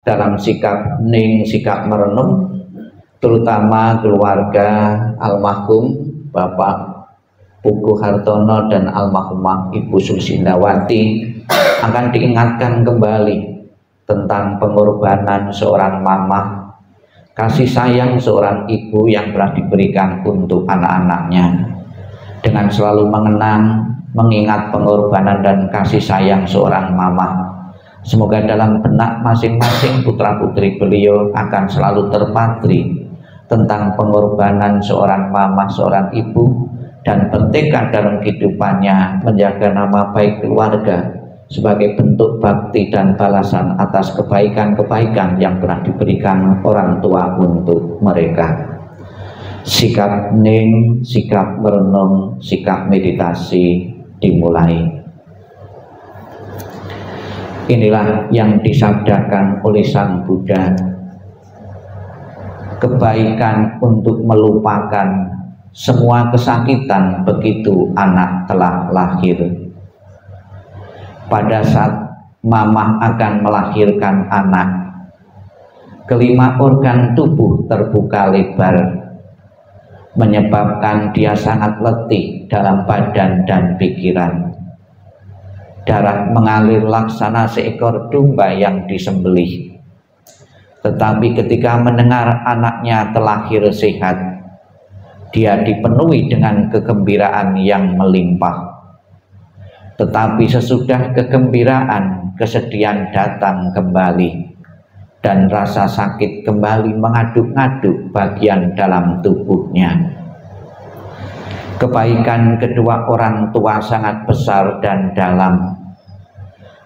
dalam sikap ning, sikap merenung, terutama keluarga almarhum Bapak Puguh Hartono dan almarhumah Ibu Susindawati akan diingatkan kembali tentang pengorbanan seorang mama, kasih sayang seorang ibu yang telah diberikan untuk anak-anaknya. Dengan selalu mengenang, mengingat pengorbanan dan kasih sayang seorang mama, semoga dalam benak masing-masing putra-putri beliau akan selalu terpatri tentang pengorbanan seorang mama, seorang ibu, dan bertekad dalam kehidupannya menjaga nama baik keluarga sebagai bentuk bakti dan balasan atas kebaikan-kebaikan yang telah diberikan orang tua untuk mereka. Sikap ning, sikap merenung, sikap meditasi dimulai. Inilah yang disabdakan oleh Sang Buddha. Kebaikan untuk melupakan semua kesakitan begitu anak telah lahir. Pada saat mamah akan melahirkan anak, kelima organ tubuh terbuka lebar, menyebabkan dia sangat letih dalam badan dan pikiran. Darah mengalir laksana seekor domba yang disembelih. Tetapi ketika mendengar anaknya terlahir sehat, dia dipenuhi dengan kegembiraan yang melimpah. Tetapi sesudah kegembiraan, kesedihan datang kembali, dan rasa sakit kembali mengaduk-aduk bagian dalam tubuhnya. Kebaikan kedua orang tua sangat besar dan dalam.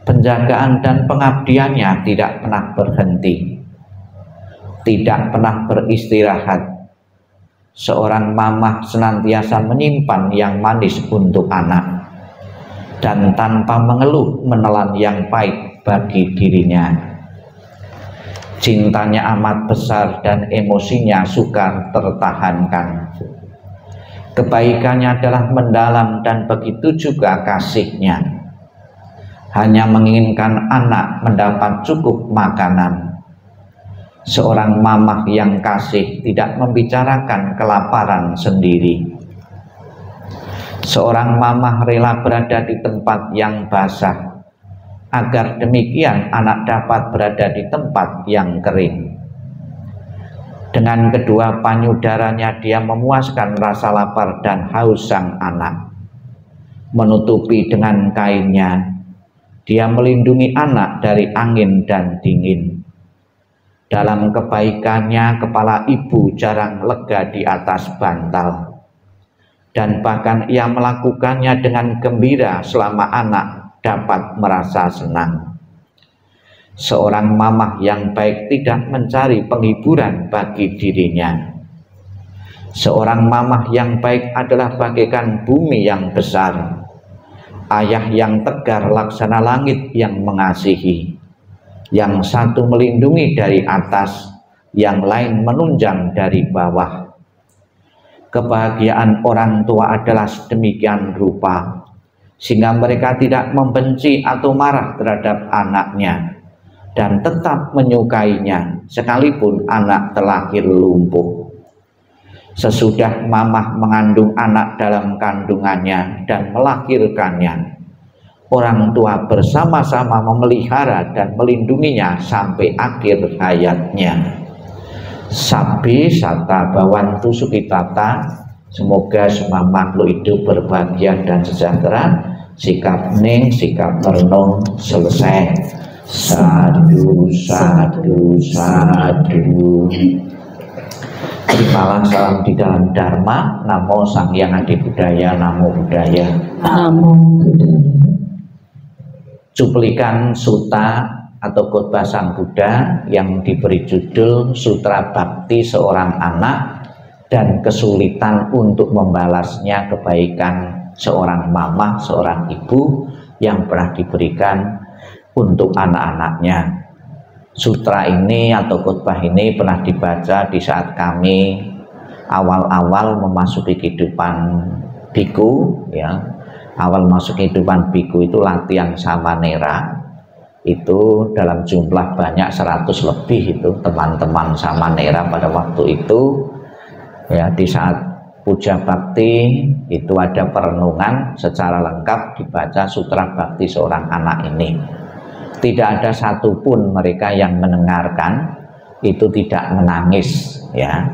Penjagaan dan pengabdiannya tidak pernah berhenti, tidak pernah beristirahat. Seorang mamah senantiasa menyimpan yang manis untuk anak, dan tanpa mengeluh menelan yang pahit bagi dirinya. Cintanya amat besar dan emosinya sukar tertahankan. Kebaikannya adalah mendalam dan begitu juga kasihnya. Hanya menginginkan anak mendapat cukup makanan. Seorang mamah yang kasih tidak membicarakan kelaparan sendiri. Seorang mamah rela berada di tempat yang basah, agar demikian anak dapat berada di tempat yang kering. Dengan kedua payudaranya dia memuaskan rasa lapar dan haus sang anak. Menutupi dengan kainnya, dia melindungi anak dari angin dan dingin. Dalam kebaikannya, kepala ibu jarang lega di atas bantal, dan bahkan ia melakukannya dengan gembira selama anak dapat merasa senang. Seorang mamah yang baik tidak mencari penghiburan bagi dirinya. Seorang mamah yang baik adalah bagaikan bumi yang besar, ayah yang tegar laksana langit yang mengasihi. Yang satu melindungi dari atas, yang lain menunjang dari bawah. Kebahagiaan orang tua adalah sedemikian rupa, sehingga mereka tidak membenci atau marah terhadap anaknya, dan tetap menyukainya sekalipun anak terlahir lumpuh. Sesudah mamah mengandung anak dalam kandungannya dan melahirkannya, orang tua bersama-sama memelihara dan melindunginya sampai akhir hayatnya. Sabi sata bawantu sukitata, semoga semua makhluk hidup berbahagia dan sejahtera. Sikap ning, sikap merenung selesai. Sadu, sadu, sadu. Terimalah salam di dalam Dharma. Namo Sang Hyang Adi Budaya, Namo Buddhaya. Namo Buddhaya. Cuplikan suta atau khotbah Sang Buddha yang diberi judul Sutra Bakti Seorang Anak dan Kesulitan untuk Membalasnya Kebaikan Seorang Mama, Seorang Ibu yang pernah diberikan untuk anak-anaknya. Sutra ini atau khotbah ini pernah dibaca di saat kami awal-awal memasuki kehidupan biku, ya. Awal masuk kehidupan biku itu latihan samanera, itu dalam jumlah banyak 100 lebih itu teman-teman Samanera pada waktu itu ya. Di saat puja bakti itu ada perenungan secara lengkap, dibaca sutra bakti seorang anak ini. Tidak ada satupun mereka yang mendengarkan itu tidak menangis ya.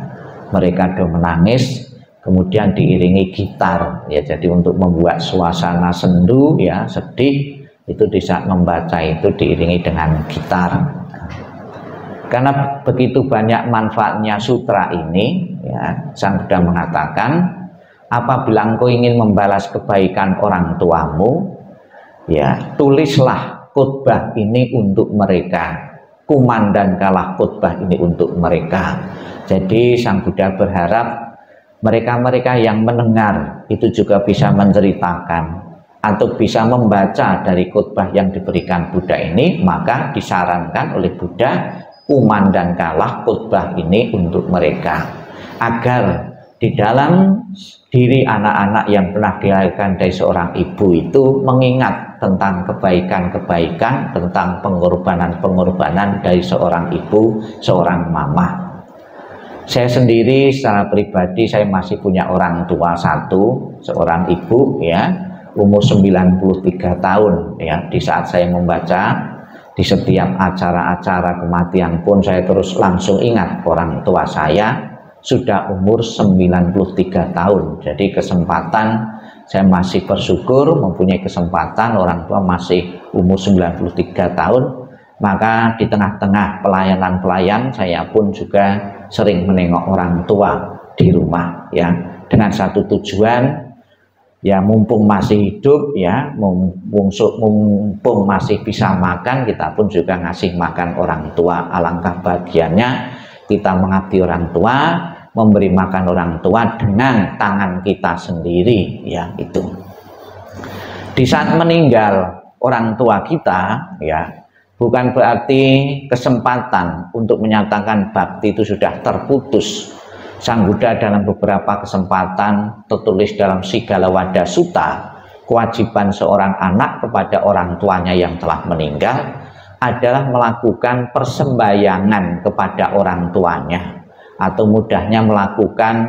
Mereka do menangis, kemudian diiringi gitar ya, jadi untuk membuat suasana sendu ya, sedih, itu di saat membaca itu diiringi dengan gitar. Karena begitu banyak manfaatnya sutra ini ya, Sang Buddha mengatakan, apabila engkau ingin membalas kebaikan orang tuamu ya, tulislah khotbah ini untuk mereka, kumandangkanlah khotbah ini untuk mereka. Jadi Sang Buddha berharap mereka-mereka yang mendengar itu juga bisa menceritakan atau bisa membaca dari khotbah yang diberikan Buddha ini. Maka disarankan oleh Buddha, kumandangkanlah khotbah ini untuk mereka, agar di dalam diri anak-anak yang pernah dilahirkan dari seorang ibu itu mengingat tentang kebaikan-kebaikan, tentang pengorbanan-pengorbanan dari seorang ibu, seorang mama. Saya sendiri secara pribadi saya masih punya orang tua satu, seorang ibu ya, umur 93 tahun ya. Di saat saya membaca di setiap acara-acara kematian pun saya terus langsung ingat orang tua saya sudah umur 93 tahun. Jadi kesempatan saya masih bersyukur mempunyai kesempatan orang tua masih umur 93 tahun. Maka di tengah-tengah pelayanan-pelayan saya pun juga sering menengok orang tua di rumah ya, dengan satu tujuan ya, mumpung masih hidup ya, mumpung masih bisa makan, kita pun juga ngasih makan orang tua. Alangkah bahagianya kita mengabdi orang tua, memberi makan orang tua dengan tangan kita sendiri ya. Itu di saat meninggal orang tua kita ya, bukan berarti kesempatan untuk menyatakan bakti itu sudah terputus. Sang Buddha dalam beberapa kesempatan tertulis dalam Sigalawada Sutta, kewajiban seorang anak kepada orang tuanya yang telah meninggal adalah melakukan persembahyangan kepada orang tuanya, atau mudahnya melakukan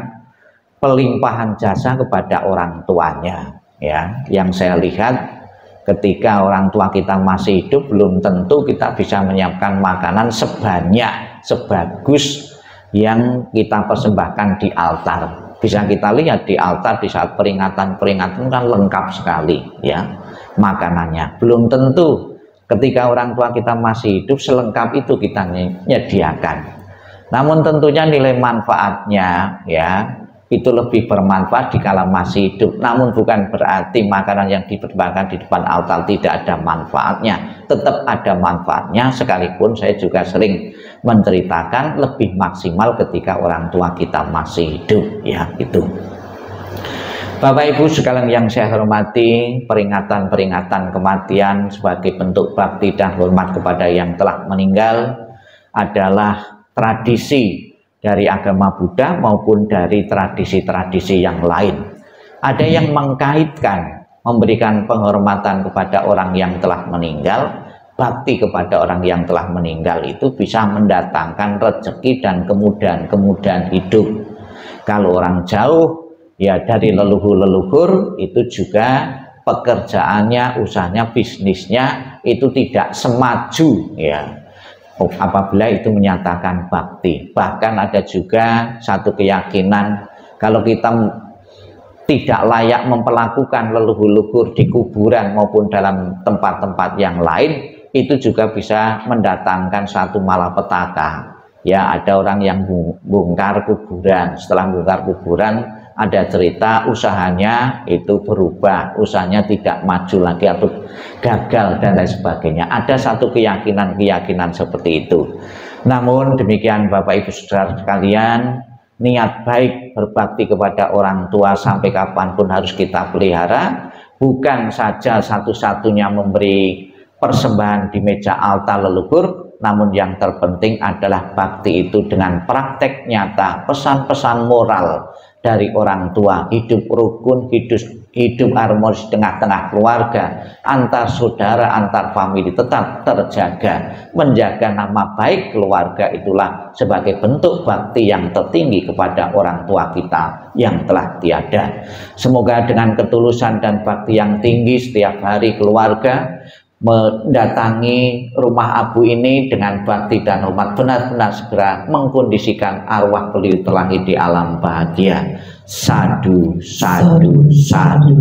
pelimpahan jasa kepada orang tuanya ya. Yang saya lihat ketika orang tua kita masih hidup, belum tentu kita bisa menyiapkan makanan sebanyak, sebagus yang kita persembahkan di altar. Bisa kita lihat di altar di saat peringatan-peringatan kan lengkap sekali ya makanannya. Belum tentu ketika orang tua kita masih hidup selengkap itu kita menyediakan. Namun tentunya nilai manfaatnya ya itu lebih bermanfaat dikala masih hidup. Namun bukan berarti makanan yang dipersembahkan di depan altar tidak ada manfaatnya, tetap ada manfaatnya. Sekalipun saya juga sering menceritakan lebih maksimal ketika orang tua kita masih hidup ya. Itu Bapak Ibu sekalian yang saya hormati, peringatan-peringatan kematian sebagai bentuk bakti dan hormat kepada yang telah meninggal adalah tradisi dari agama Buddha maupun dari tradisi-tradisi yang lain. Ada yang mengkaitkan memberikan penghormatan kepada orang yang telah meninggal, bakti kepada orang yang telah meninggal itu bisa mendatangkan rezeki dan kemudahan-kemudahan hidup. Kalau orang jauh ya dari leluhur-leluhur itu juga pekerjaannya, usahanya, bisnisnya itu tidak semaju ya apabila itu menyatakan bakti. Bahkan ada juga satu keyakinan, kalau kita tidak layak memperlakukan leluhur-leluhur di kuburan maupun dalam tempat-tempat yang lain, itu juga bisa mendatangkan satu malapetaka ya. Ada orang yang bongkar kuburan, setelah bongkar kuburan ada cerita usahanya itu berubah, usahanya tidak maju lagi atau gagal dan lain sebagainya. Ada satu keyakinan-keyakinan seperti itu. Namun demikian Bapak Ibu Saudara sekalian, niat baik berbakti kepada orang tua sampai kapanpun harus kita pelihara. Bukan saja satu-satunya memberi persembahan di meja altar leluhur, namun yang terpenting adalah bakti itu dengan praktek nyata, pesan-pesan moral dari orang tua, hidup rukun, hidup harmonis tengah-tengah keluarga, antar saudara, antar famili tetap terjaga. Menjaga nama baik keluarga itulah sebagai bentuk bakti yang tertinggi kepada orang tua kita yang telah tiada. Semoga dengan ketulusan dan bakti yang tinggi setiap hari keluarga mendatangi rumah Abu ini dengan bakti dan hormat benar-benar segera mengkondisikan arwah beliau telah di alam bahagia. Sadu, sadu, sadu.